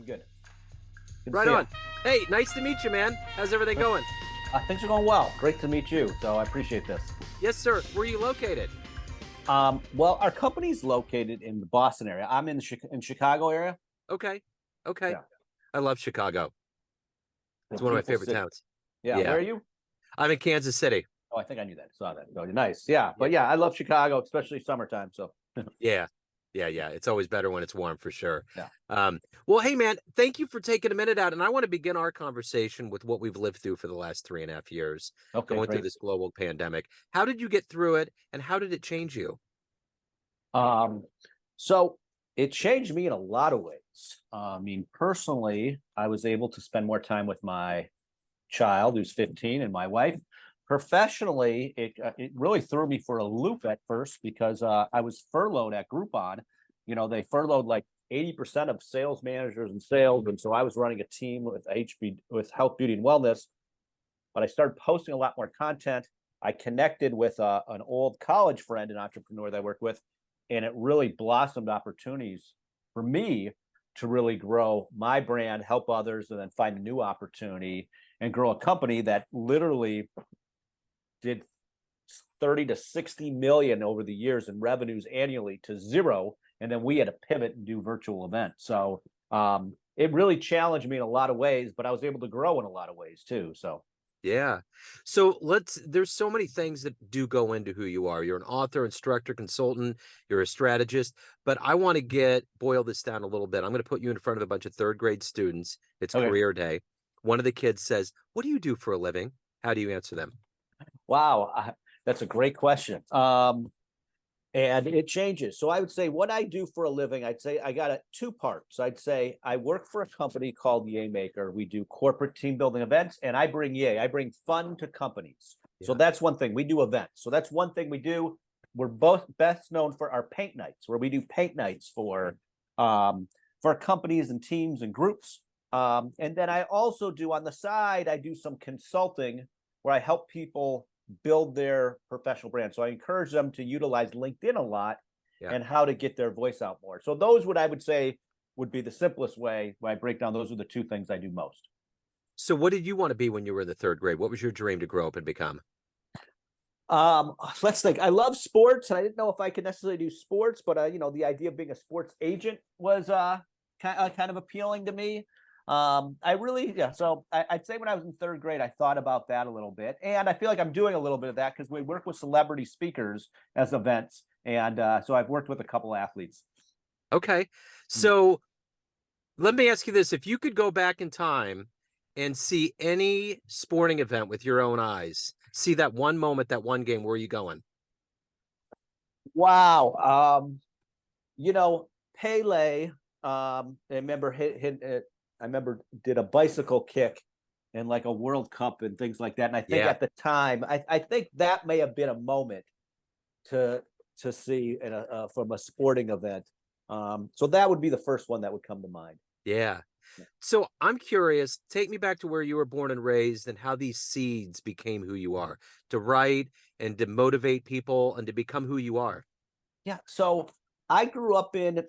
I'm good. Good to Right see you. on. Hey, nice to meet you, man. How's everything going? Things are going well. Great to meet you. So I appreciate this. Yes, sir. Where are you located? Well, our company's located in the Boston area. I'm in Chicago area. Okay. Okay. Yeah, I love Chicago. a It's one of my beautiful favorite city. towns. Yeah, Yeah. where are you? I'm in Kansas City. Oh, I think I knew that. Saw that. So nice. Yeah, Yeah. but yeah, I love Chicago, especially summertime. So Yeah. Yeah. Yeah. It's always better when it's warm for sure. yeah. Um, well, hey, man, thank you for taking a minute out. And I want to begin our conversation with what we've lived through for the last 3.5 years, Okay, going through great. this global pandemic. How did you get through it? And how did it change you? Um, so it changed me in a lot of ways. I mean, personally, I was able to spend more time with my child who's 15 and my wife. Professionally, it really threw me for a loop at first because I was furloughed at Groupon. You know, they furloughed like 80% of sales managers and sales, and so I was running a team with with Health, Beauty, and Wellness. But I started posting a lot more content. I connected with an old college friend, an entrepreneur that I worked with, and it really blossomed opportunities for me to really grow my brand, help others, and then find a new opportunity and grow a company that literally did 30 to 60 million over the years in revenues annually to zero. And then we had to pivot and do virtual events. So it really challenged me in a lot of ways, but I was able to grow in a lot of ways too. So Yeah. There's so many things that do go into who you are. You're an author, instructor, consultant, you're a strategist, but I want to boil this down a little bit. I'm going to put you in front of a bunch of third grade students. It's okay. career day. One of the kids says, "What do you do for a living?" How do you answer them? Wow, that's a great question. And it changes. So I would say what I do for a living, I'd say I got two parts. I'd say I work for a company called Yay Maker. We do corporate team building events, and I bring Yay. I bring fun to companies. So Yeah. that's one thing. We do events. So that's one thing we do. We're both best known for our paint nights, where we do paint nights for companies and teams and groups. And then I also do on the side, I do some consulting where I help people build their professional brand. So I encourage them to utilize LinkedIn a lot Yeah. and how to get their voice out more. So those would I would say would be the simplest way when I break down. Those are the two things I do most. So what did you want to be when you were in the third grade? What was your dream to grow up and become? Let's think. I love sports, and I didn't know if I could necessarily do sports, but the idea of being a sports agent was kind of appealing to me. I really, yeah. So I'd say when I was in third grade, I thought about that a little bit, and I feel like I'm doing a little bit of that because we work with celebrity speakers as events, and so I've worked with a couple athletes. Okay. Mm. So let me ask you this. If you could go back in time and see any sporting event with your own eyes, see that one moment, that one game, where are you going? Wow. Pele. I remember I remember did a bicycle kick in like a World Cup and things like that. And I think Yeah. at the time, I think that may have been a moment to to see from a sporting event. So that would be the first one that would come to mind. Yeah. So I'm curious, take me back to where you were born and raised and how these seeds became who you are, to write and to motivate people and to become who you are. Yeah. So I grew up in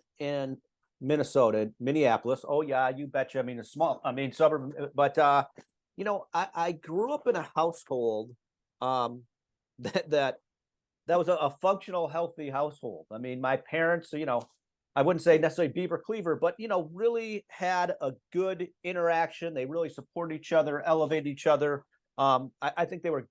Minnesota, Minneapolis. Oh yeah, you betcha. I mean, a small, I mean, suburb, but I grew up in a household um that that was a functional, healthy household. I mean, my parents, I wouldn't say necessarily beaver cleaver, but really had a good interaction. They really supported each other, elevated each other. I think they're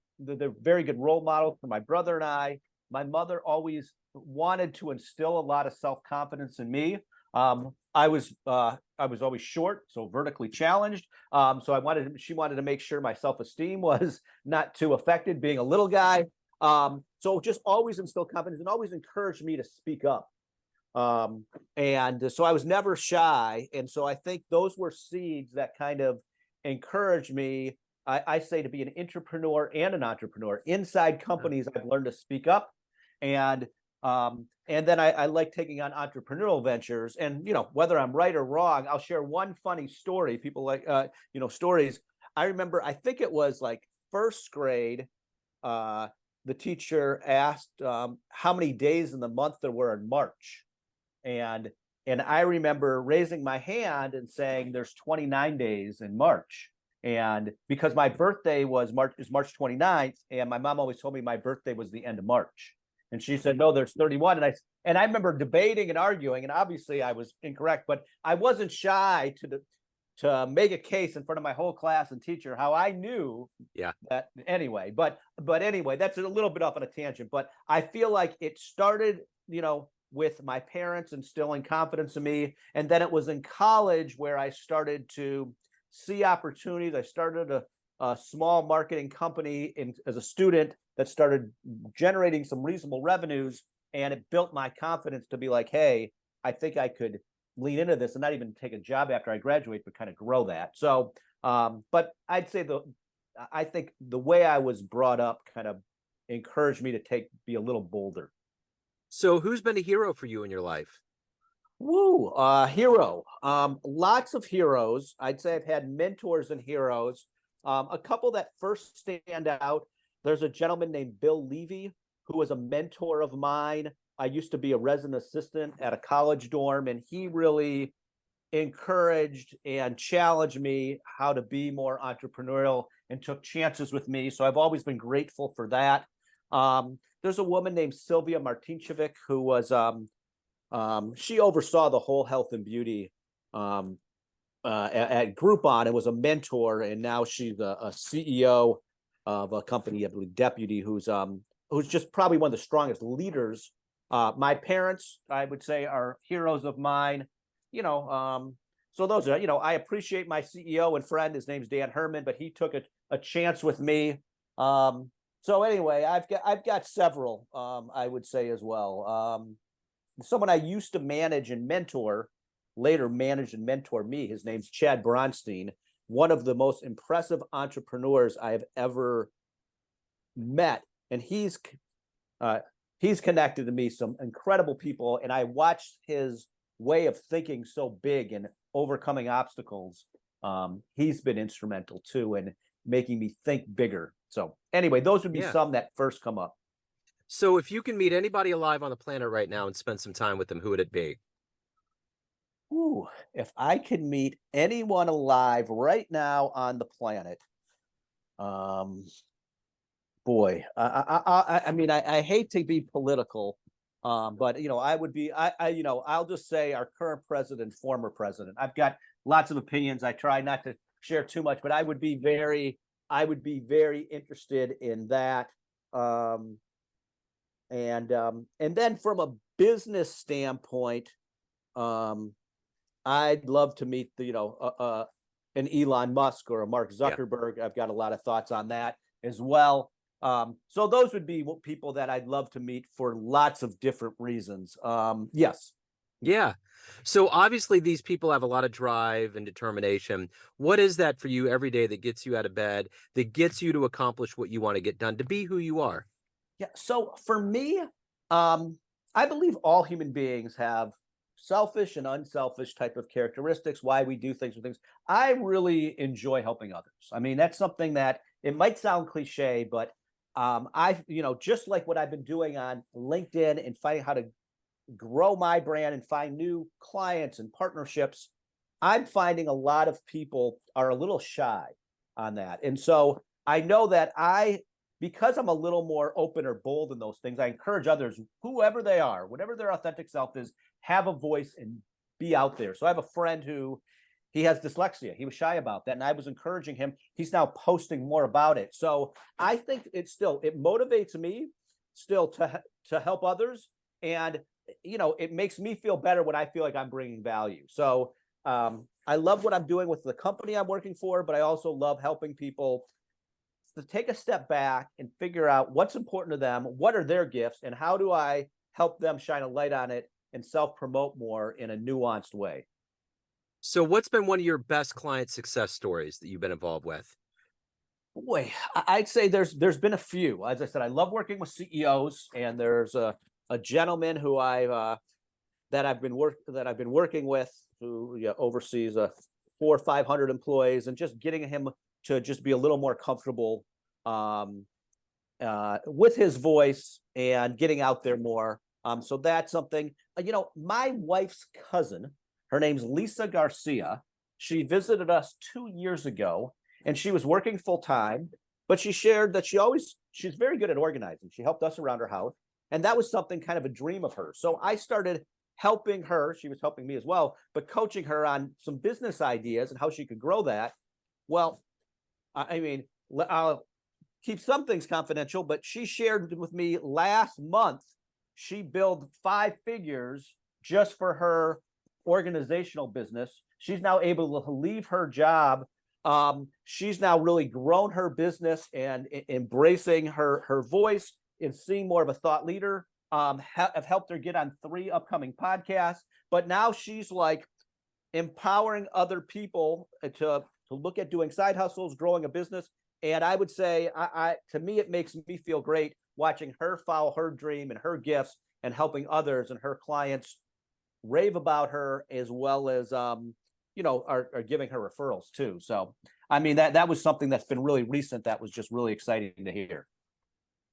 very good role models for my brother and I. My mother always wanted to instill a lot of self-confidence in me. I was always short, so vertically challenged. So she wanted to make sure my self-esteem was not too affected, being a little guy. So just always instill confidence and always encouraged me to speak up. And so I was never shy. And so I think those were seeds that kind of encouraged me. I say to be an entrepreneur and an entrepreneur. Inside companies, I've learned to speak up. And then I like taking on entrepreneurial ventures. And whether I'm right or wrong, I'll share one funny story. People like stories. I remember, I think it was like first grade. The teacher asked how many days in the month there were in March. And And I remember raising my hand and saying, there's 29 days in March. And because my birthday is March 29th, and my mom always told me my birthday was the end of March. And she said, no, there's 31. And I remember debating and arguing, and obviously I was incorrect, but I wasn't shy to make a case in front of my whole class and teacher how I knew that anyway. But anyway, that's a little bit off on a tangent. But I feel like it started, with my parents instilling confidence in me. And then it was in college where I started to see opportunities. I started a small marketing company as a student that started generating some reasonable revenues. And it built my confidence to be like, hey, I think I could lean into this and not even take a job after I graduate, but kind of grow that. So, but I'd say I think the way I was brought up kind of encouraged me to be a little bolder. So who's been a hero for you in your life? Woo, hero. Lots of heroes. I'd say I've had mentors and heroes. A couple that first stand out. There's a gentleman named Bill Levy, who was a mentor of mine. I used to be a resident assistant at a college dorm, and he really encouraged and challenged me how to be more entrepreneurial and took chances with me. So I've always been grateful for that. There's a woman named Sylvia Martinchevic who was she oversaw the whole health and beauty at Groupon and was a mentor, and now she's a CEO of a company, I believe, deputy, who's just probably one of the strongest leaders. My parents, I would say, are heroes of mine. So those are, I appreciate my CEO and friend. His name's Dan Herman, but he took a chance with me. So anyway, I've got several, I would say as well. Someone I used to manage and mentor, later managed and mentored me. His name's Chad Bronstein, one of the most impressive entrepreneurs I have ever met. And he's connected to me some incredible people, and I watched his way of thinking so big and overcoming obstacles. He's been instrumental too in making me think bigger. So anyway, those would be some that first come up. So if you can meet anybody alive on the planet right now and spend some time with them, who would it be? Ooh, if I could meet anyone alive right now on the planet, boy, I mean, I hate to be political, but I would be, I'll just say our current president, former president. I've got lots of opinions. I try not to share too much, but I would be very interested in that. And then from a business standpoint, I'd love to meet an Elon Musk or a Mark Zuckerberg. I've got a lot of thoughts on that as well. So those would be people that I'd love to meet for lots of different reasons. Yes. Yeah. So obviously these people have a lot of drive and determination. What is that for you every day that gets you out of bed, that gets you to accomplish what you want to get done, to be who you are? Yeah. So for me, I believe all human beings have selfish and unselfish type of characteristics, why we do things with things. I really enjoy helping others. I mean, that's something that it might sound cliche, but just like what I've been doing on LinkedIn and finding how to grow my brand and find new clients and partnerships, I'm finding a lot of people are a little shy on that. And so I know that because I'm a little more open or bold in those things, I encourage others, whoever they are, whatever their authentic self is, have a voice and be out there. So I have a friend who he has dyslexia. He was shy about that, and I was encouraging him. He's now posting more about it. So I think it motivates me still to help others, and it makes me feel better when I feel like I'm bringing value. So I love what I'm doing with the company I'm working for, but I also love helping people to take a step back and figure out what's important to them, what are their gifts, and how do I help them shine a light on it and self-promote more in a nuanced way. So what's been one of your best client success stories that you've been involved with? Boy, I'd say there's been a few. As I said, I love working with CEOs, and there's a gentleman who that I've been working with who oversees 400 or 500 employees, and just getting him to just be a little more comfortable with his voice and getting out there more. So that's something. my wife's cousin, her name's Lisa Garcia. She visited us 2 years ago, and she was working full time, but she shared that she's very good at organizing. She helped us around her house, and that was something kind of a dream of hers. So I started helping her. She was helping me as well, but coaching her on some business ideas and how she could grow that. Well, I mean, I'll keep some things confidential, but she shared with me last month she billed 5 figures just for her organizational business. She's now able to leave her job. She's now really grown her business and embracing her voice and seeing more of a thought leader. Have helped her get on 3 upcoming podcasts, but now she's like empowering other people to look at doing side hustles, growing a business. And I would say, to me, it makes me feel great watching her follow her dream and her gifts and helping others and her clients rave about her, as well as, are giving her referrals too. So, I mean, that was something that's been really recent. That was just really exciting to hear.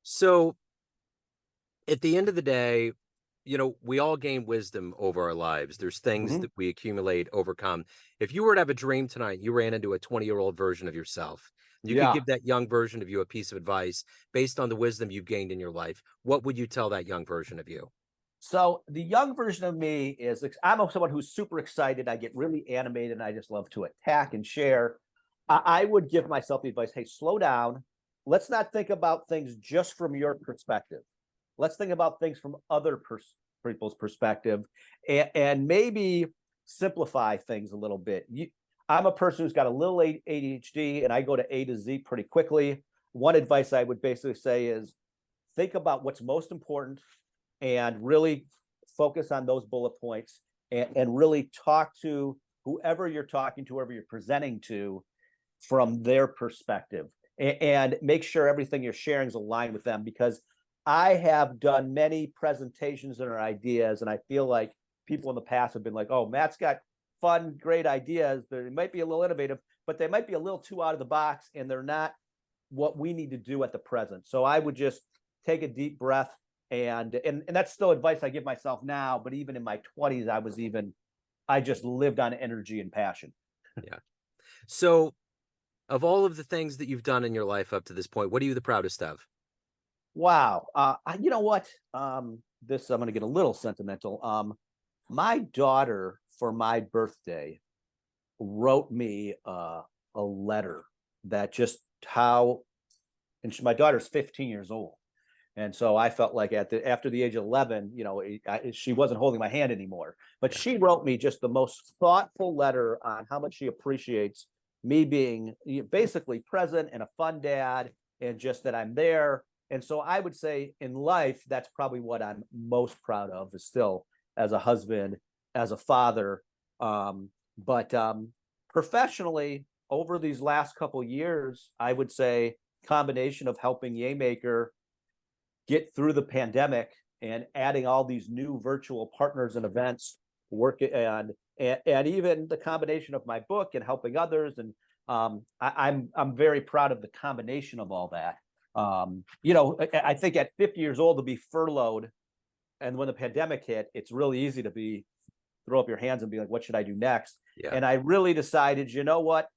So at the end of the day, we all gain wisdom over our lives. There's things that we accumulate, overcome. If you were to have a dream tonight, you ran into a 20-year-old version of yourself, you could Yeah. give that young version of you a piece of advice based on the wisdom you've gained in your life. What would you tell that young version of you? So the young version of me is, I'm someone who's super excited. I get really animated and I just love to attack and share. I would give myself the advice, hey, slow down. Let's not think about things just from your perspective. Let's think about things from other people's perspective, and maybe simplify things a little bit. I'm a person who's got a little ADHD and I go to A to Z pretty quickly. One advice I would basically say is think about what's most important and really focus on those bullet points, and really talk to whoever you're talking to, whoever you're presenting to, from their perspective, and make sure everything you're sharing is aligned with them. Because I have done many presentations and ideas, and I feel like people in the past have been like, oh, Matt's got fun, great ideas. They might be a little innovative, but they might be a little too out of the box, and they're not what we need to do at the present. So I would just take a deep breath, and that's still advice I give myself now. But even in my 20s, I just lived on energy and passion. Yeah. So of all of the things that you've done in your life up to this point, what are you the proudest of? Wow. You know what? This, I'm going to get a little sentimental. My daughter, for my birthday, wrote me a letter that just how, and my daughter's 15 years old. And so I felt like after the age of 11, she wasn't holding my hand anymore. But she wrote me just the most thoughtful letter on how much she appreciates me being basically present and a fun dad, and just that I'm there. And so I would say in life, that's probably what I'm most proud of, is still as a husband, as a father. But professionally, over these last couple years, I would say combination of helping Yaymaker get through the pandemic and adding all these new virtual partners and events, work and even the combination of my book and helping others. And I'm very proud of the combination of all that. I think at 50 years old to be furloughed, and when the pandemic hit, it's really easy to throw up your hands and be like, what should I do next? Yeah. And I really decided, you know what?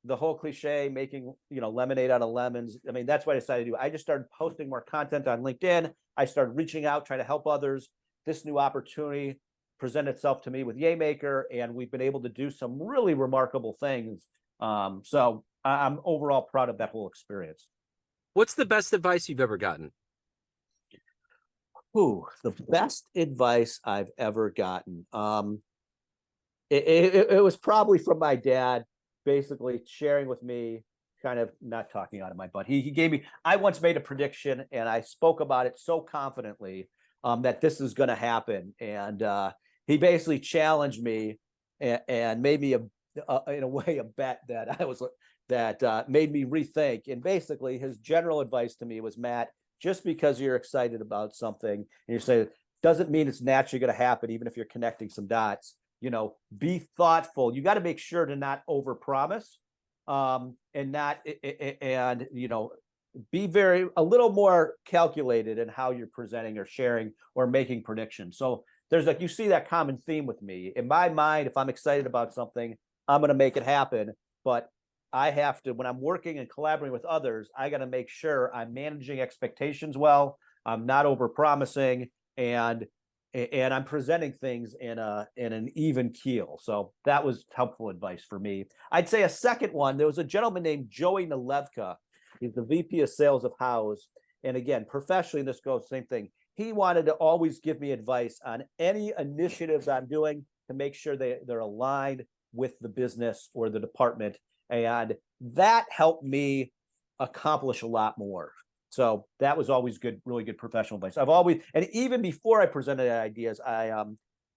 The whole cliche, making lemonade out of lemons. I mean, that's what I decided to do. I just started posting more content on LinkedIn. I started reaching out, trying to help others. This new opportunity presented itself to me with Yaymaker, and we've been able to do some really remarkable things. So I'm overall proud of that whole experience. What's the best advice you've ever gotten? The best advice I've ever gotten. It was probably from my dad, basically sharing with me, kind of not talking out of my butt. He gave me, I once made a prediction and I spoke about it so confidently that this is going to happen. And he basically challenged me and made me in a way, a bet that made me rethink. And basically his general advice to me was, Matt, just because you're excited about something and you say, doesn't mean it's naturally going to happen, even if you're connecting some dots. Be thoughtful. You got to make sure to not overpromise, and be a little more calculated in how you're presenting or sharing or making predictions. So there's like, you see that common theme with me. In my mind, if I'm excited about something, I'm going to make it happen. But I have to, when I'm working and collaborating with others, I got to make sure I'm managing expectations well. I'm not over promising, and I'm presenting things in an even keel. So that was helpful advice for me. I'd say a second one, there was a gentleman named Joey Nalevka. He's the VP of sales of House. And again, professionally, this goes same thing. He wanted to always give me advice on any initiatives I'm doing to make sure they're aligned with the business or the department. And that helped me accomplish a lot more. So that was always good, really good professional advice. I've always, and even before I presented ideas,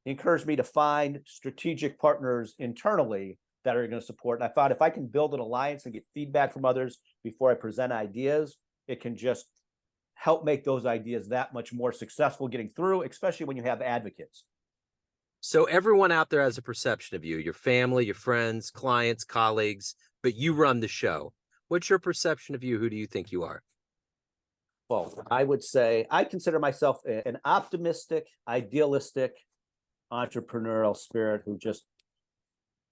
encouraged me to find strategic partners internally that are going to support. And I found if I can build an alliance and get feedback from others before I present ideas, it can just help make those ideas that much more successful getting through, especially when you have advocates. So everyone out there has a perception of you, your family, your friends, clients, colleagues, but you run the show. What's your perception of you? Who do you think you are? Well, I would say I consider myself an optimistic, idealistic, entrepreneurial spirit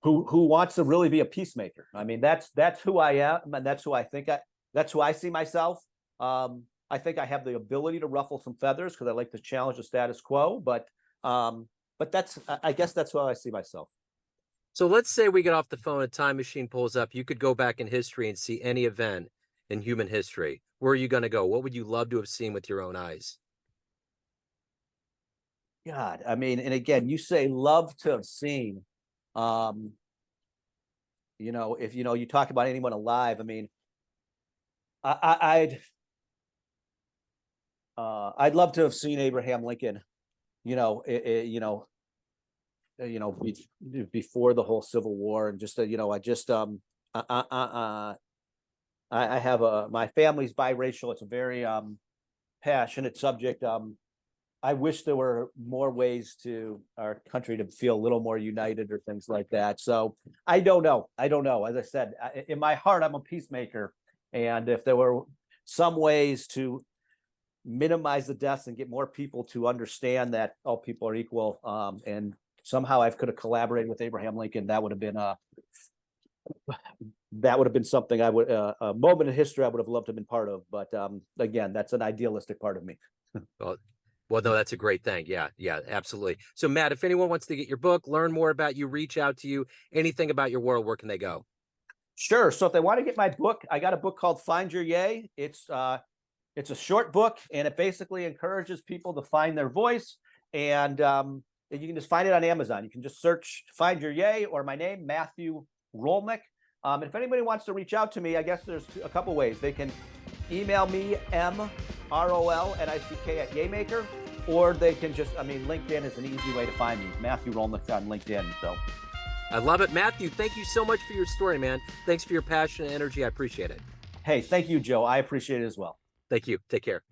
who wants to really be a peacemaker. I mean, that's who I am, and that's who I think that's who I see myself. I think I have the ability to ruffle some feathers because I like to challenge the status quo, but I guess that's how I see myself. So let's say we get off the phone, a time machine pulls up. You could go back in history and see any event in human history. Where are you going to go? What would you love to have seen with your own eyes? God, I mean, and again, you say love to have seen. If you talk about anyone alive, I mean, I'd love to have seen Abraham Lincoln. Before the whole Civil War, and just I have my family's biracial. It's a very passionate subject. I wish there were more ways to our country to feel a little more united or things like that. So I don't know. As I said, in my heart, I'm a peacemaker. And if there were some ways to minimize the deaths and get more people to understand that all people are equal, and somehow I could have collaborated with Abraham Lincoln, that would have been something I would a moment in history I would have loved to have been part of. But again, that's an idealistic part of me. Well, no, that's a great thing. Yeah, absolutely. So Matt, if anyone wants to get your book, learn more about you, reach out to you, anything about your world, where can they go? Sure. So if they want to get my book, I got a book called Find Your Yay. It's a short book, and it basically encourages people to find their voice. And you can just find it on Amazon. You can just search Find Your Yay or my name, Matthew Rolnick. And if anybody wants to reach out to me, I guess there's a couple ways. They can email me, MROLNICK@Yaymaker, or they can just, LinkedIn is an easy way to find me. Matthew Rolnick on LinkedIn. So I love it. Matthew, thank you so much for your story, man. Thanks for your passion and energy. I appreciate it. Hey, thank you, Joe. I appreciate it as well. Thank you. Take care.